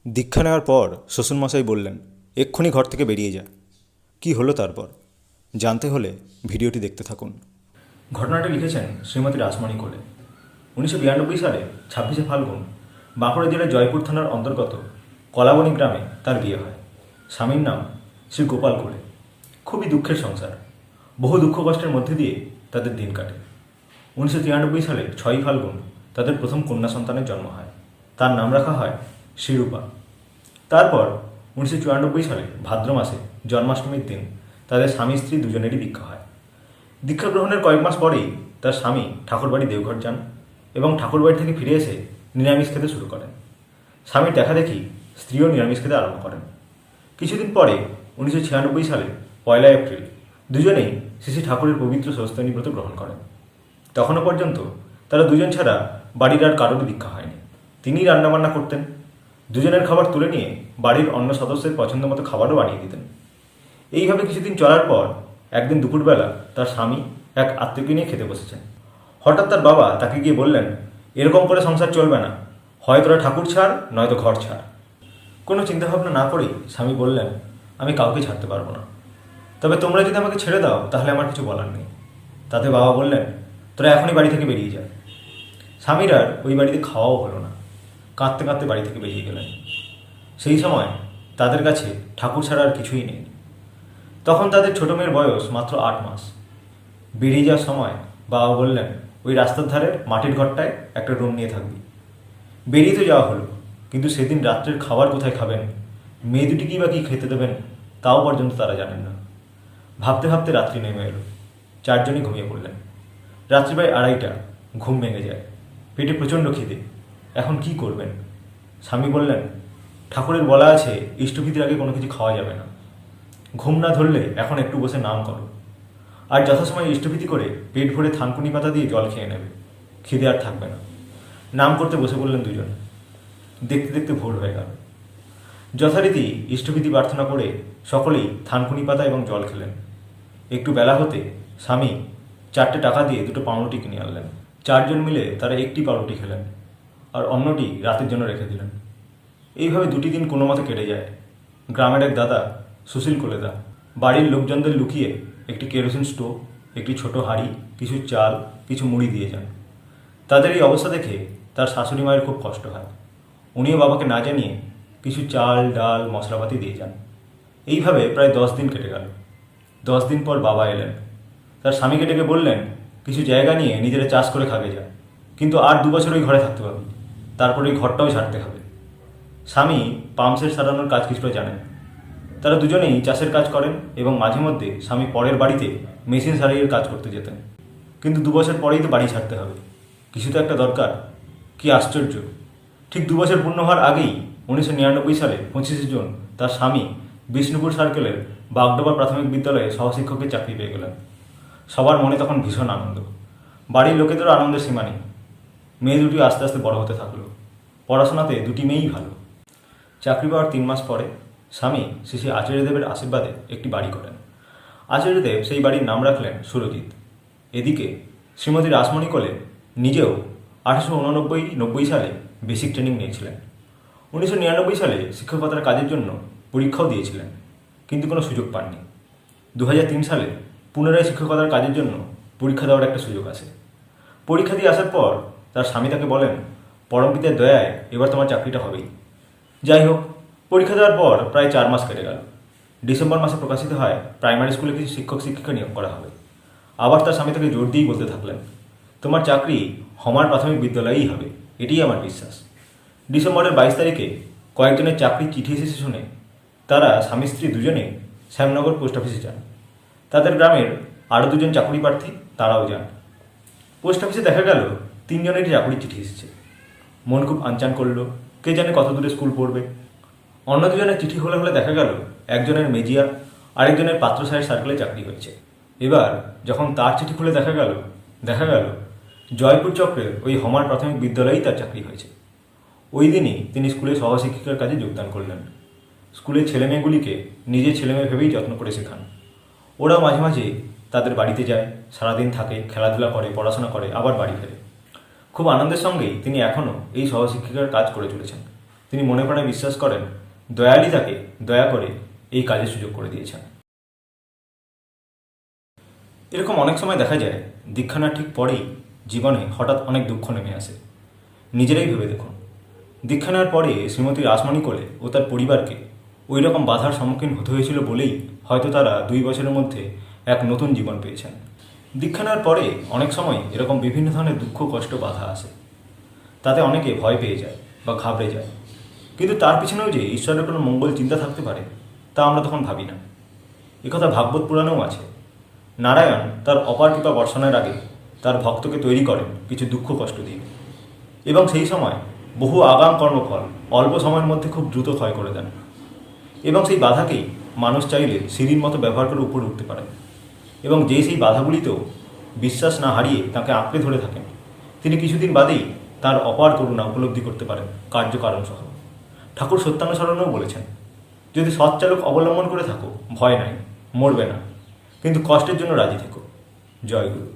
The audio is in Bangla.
দীক্ষা নেওয়ার পর শ্বশুরমশাই বললেন, এক্ষুনি ঘর থেকে বেরিয়ে যা। কি হলো তারপর জানতে হলে ভিডিওটি দেখতে থাকুন। ঘটনাটি লিখেছেন শ্রীমতী রাসমণি কোলে। 1992 সালে 26শে ফাল্গুন বাঁকুড়া জেলার জয়পুর থানার অন্তর্গত কলাবনী গ্রামে তার বিয়ে হয়। স্বামীর নাম শ্রী গোপাল কোলে। খুবই দুঃখের সংসার, বহু দুঃখ কষ্টের মধ্যে দিয়ে তাদের দিন কাটে। 1993 সালের 6ই ফাল্গুন তাদের প্রথম কন্যা সন্তানের জন্ম হয়। তার নাম রাখা হয় শ্রীরূপা। তারপর 1994 সালে ভাদ্র মাসে জন্মাষ্টমীর দিন তাদের স্বামী স্ত্রী দুজনেরই দীক্ষা হয়। দীক্ষা গ্রহণের কয়েক মাস পরেই তার স্বামী ঠাকুরবাড়ি দেওঘর যান এবং ঠাকুরবাড়ি থেকে ফিরে এসে নিরামিষ খেতে শুরু করেন। স্বামীর দেখা দেখি স্ত্রীও নিরামিষ খেতে আরম্ভ করেন। কিছুদিন পরে 1996 সালে 1 এপ্রিল দুজনেই শ্রী ঠাকুরের পবিত্র স্বস্তিনী ব্রত গ্রহণ করেন। তখনও পর্যন্ত তারা দুজন ছাড়া বাড়ির আর কারোরই দীক্ষা হয়নি। তিনিই রান্নাবান্না করতেন। দুজনের খাবার তুলে নিয়ে বাড়ির অন্য সদস্যের পছন্দ মতো খাবারও বানিয়ে দিতেন। এইভাবে কিছুদিন চলার পর একদিন দুপুরবেলা তার স্বামী এক আত্মীয়কে নিয়ে খেতে বসেছেন। হঠাৎ তার বাবা তাকে গিয়ে বললেন, এরকম করে সংসার চলবে না, হয় তোরা ঠাকুর ছাড়, নয়তো ঘর ছাড়। কোনো চিন্তাভাবনা না করেই স্বামী বললেন, আমি কাউকে ছাড়তে পারবো না, তবে তোমরা যদি আমাকে ছেড়ে দাও তাহলে আমার কিছু বলার নেই। তাতে বাবা বললেন, তোরা এখনই বাড়ি থেকে বেরিয়ে যা। স্বামীর আর ওই বাড়িতে খাওয়াও হলো না। কাঁদতে কাঁদতে বাড়ি থেকে বেরিয়ে গেলেন। সেই সময় তাদের কাছে ঠাকুর ছাড়া আর কিছুই নেই। তখন তাদের ছোট মেয়ের বয়স মাত্র 8 মাস। বেরিয়ে যাওয়ার সময় বাবা বললেন, ওই রাস্তার ধারের মাটির ঘরটায় একটা রুম নিয়ে থাকবি। বেরিয়ে তো যাওয়া হলো, কিন্তু সেদিন রাত্রের খাবার কোথায় খাবেন, মেয়ে দুটিকেই বা কী খেতে দেবেন, তাও পর্যন্ত তারা জানেন না। ভাবতে ভাবতে রাত্রি নেমে এলো। চারজনই ঘুমিয়ে পড়লেন। রাত্রি প্রায় 2:30, ঘুম ভেঙে যায়। পেটে প্রচণ্ড খিদে। এখন কি করবেন? স্বামী বললেন, ঠাকুরের বলা আছে ইষ্টভীতির আগে কোনো কিছু খাওয়া যাবে না। ঘুম না ধরলে এখন একটু বসে নাম করো, আর যথাসময় ইষ্টভীতি করে পেট ভরে থানকুনি পাতা দিয়ে জল খেয়ে নেবে, খিদে আর থাকবে না। নাম করতে বসে পড়লেন দুজন। দেখতে দেখতে ভোর হয়ে গেল। যথারীতি ইষ্টভীতি প্রার্থনা করে সকলেই থানকুনি পাতা এবং জল খেলেন। একটু বেলা হতে স্বামী 4টে টাকা দিয়ে 2টো পাউরুটি কিনে আনলেন। 4জন মিলে তারা একটি পাউরুটি খেলেন, আর অন্যটি রাতের জন্য রেখে দিলেন। এইভাবে 2টি দিন কোনো মতে কেটে যায়। গ্রামের এক দাদা, সুশীল কোলেদা, বাড়ির লোকজনদের লুকিয়ে একটি কেরোসিন স্টোভ, একটি ছোট হাঁড়ি, কিছু চাল, কিছু মুড়ি দিয়ে যান। তাদের এই অবস্থা দেখে তার শাশুড়ি মায়ের খুব কষ্ট হয়। উনিও বাবাকে না জানিয়ে কিছু চাল, ডাল, মশলাপাতি দিয়ে যান। এইভাবে প্রায় 10 দিন কেটে গেল। 10 দিন পর বাবা এলেন। তার স্বামীকে ডেকে বললেন, কিছু জায়গা নিয়ে নিজেরা চাষ করে খাবে যা, কিন্তু আর 2 বছর ওই ঘরে থাকতে পারবি, তারপরে ওই ঘরটাও ছাড়তে হবে। স্বামী পাম্পসেট সারানোর কাজ কিছুটা জানেন। তারা দুজনেই চাষের কাজ করেন এবং মাঝে মধ্যে স্বামী পরের বাড়িতে মেশিন সারাইয়ের কাজ করতে যেতেন। কিন্তু 2 বছর পরেই তো বাড়ি ছাড়তে হবে, কিছু তো একটা দরকার। কি আশ্চর্য, ঠিক 2 বছর পূর্ণ হওয়ার আগেই 1999 সালে 25শে জুন তার স্বামী বিষ্ণুপুর সার্কেলের বাগডোবা প্রাথমিক বিদ্যালয়ে সহশিক্ষকের চাকরি পেয়ে গেলেন। সবার মনে তখন ভীষণ আনন্দ। বাড়ির লোকেদেরও আনন্দের সীমা নেই। মেয়ে দুটি আস্তে আস্তে বড় হতে থাকলো। পড়াশোনাতে 2টি মেয়েই ভালো। চাকরি পাওয়ার 3 মাস পরে স্বামী শ্রী আচার্যদেবের আশীর্বাদে একটি বাড়ি করেন। আচার্যদেব সেই বাড়ির নাম রাখলেন সুরজিৎ। এদিকে শ্রীমতী রাসমণি কোলে নিজেও 1889-90 সালে বেসিক ট্রেনিং নিয়েছিলেন। 1999 সালে শিক্ষকতার কাজের জন্য পরীক্ষাও দিয়েছিলেন, কিন্তু কোনো সুযোগ পাননি। 2003 সালে পুনরায় শিক্ষকতার কাজের জন্য পরীক্ষা দেওয়ার একটা সুযোগ আসে। পরীক্ষা দিয়ে আসার পর তার স্বামী তাকে বলেন, পরমপিতার দয়ায় এবার তোমার চাকরিটা হবেই। যাই হোক, পরীক্ষা দেওয়ার পর প্রায় 4 মাস কেটে গেল। ডিসেম্বর মাসে প্রকাশিত হয় প্রাইমারি স্কুলে কিছু শিক্ষক শিক্ষিকা নিয়োগ করা হবে। আবার তার স্বামী তাকে জোর দিয়েই বলতে থাকলেন, তোমার চাকরি হমার প্রাথমিক বিদ্যালয়েই হবে, এটিই আমার বিশ্বাস। ডিসেম্বরের 22 তারিখে কয়েকজনের চাকরির চিঠি এসেছে শুনে তারা স্বামী স্ত্রী দুজনে শ্যামনগর পোস্ট অফিসে যান। তাদের গ্রামের আরও 2জন চাকরি প্রার্থী তারাও যান। পোস্ট অফিসে দেখা গেল 3 জনেরই চাকরির চিঠি এসেছে। মন খুব আনচান করলো, কে জানে কত দূরে স্কুল পড়বে। অন্য 2জনের চিঠি হলে হলে দেখা গেল একজনের মেজিয়া, আরেকজনের পাত্রসাহের সার্কেলে চাকরি হয়েছে। এবার যখন তার চিঠি খুলে দেখা গেল জয়পুর চক্রের ওই হমার প্রাথমিক বিদ্যালয়েই তার চাকরি হয়েছে। ওই দিনই তিনি স্কুলে সহশিক্ষিকার কাজে যোগদান করলেন। স্কুলের ছেলেমেয়েগুলিকে নিজের ছেলেমেয়ে ভেবেই যত্ন করে শেখান। ওরা মাঝে মাঝে তাদের বাড়িতে যায়, সারাদিন থাকে, খেলাধুলা করে, পড়াশোনা করে, আবার বাড়ি ফেরে। খুব আনন্দের সঙ্গেই তিনি এখনও এই সহশিক্ষিকার কাজ করে চলেছেন। তিনি মনে প্রাণে বিশ্বাস করেন দয়ালই তাকে দয়া করে এই কাজের সুযোগ করে দিয়েছেন। এরকম অনেক সময় দেখা যায় দীক্ষা নেওয়ার ঠিক পরেই জীবনে হঠাৎ অনেক দুঃখ নেমে আসে। নিজেরাই ভেবে দেখুন, দীক্ষা নেওয়ার পরে শ্রীমতী রাসমণি কোলে ও তার পরিবারকে ওই রকম বাধার সম্মুখীন হতে হয়েছিল বলেই হয়তো তারা 2 বছরের মধ্যে এক নতুন জীবন পেয়েছেন। দীক্ষা নেওয়ার পরে অনেক সময় এরকম বিভিন্ন ধরনের দুঃখ কষ্ট বাধা আসে, তাতে অনেকে ভয় পেয়ে যায় বা ঘাবড়ে যায়, কিন্তু তার পিছনেও যে ঈশ্বরের কোনো মঙ্গল চিন্তা থাকতে পারে তা আমরা তখন ভাবি না। একথা ভাগবত পুরাণেও আছে। নারায়ণ তার অপার কৃপা বর্ষণের আগে তার ভক্তকে তৈরি করেন কিছু দুঃখ কষ্ট দিয়ে, এবং সেই সময় বহু আগাম কর্মফল অল্প সময়ের মধ্যে খুব দ্রুত ক্ষয় করে দেন, এবং সেই বাধাকেই মানুষ চাইলে সিঁড়ির মতো ব্যবহার করে উপরে উঠতে পারে, এবং যে সেই বাধাগুলিতেও বিশ্বাস না হারিয়ে তাকে আঁকড়ে ধরে থাকেন, তিনি কিছুদিন বাদেই তার অপার করুণা উপলব্ধি করতে পারেন কার্যকারণ সহ। ঠাকুর সত্যানুসরণেও বলেছেন, যদি সৎচালক অবলম্বন করে থাকো ভয় নাই, মরবে না, কিন্তু কষ্টের জন্য রাজি থেকো। জয় গুরু।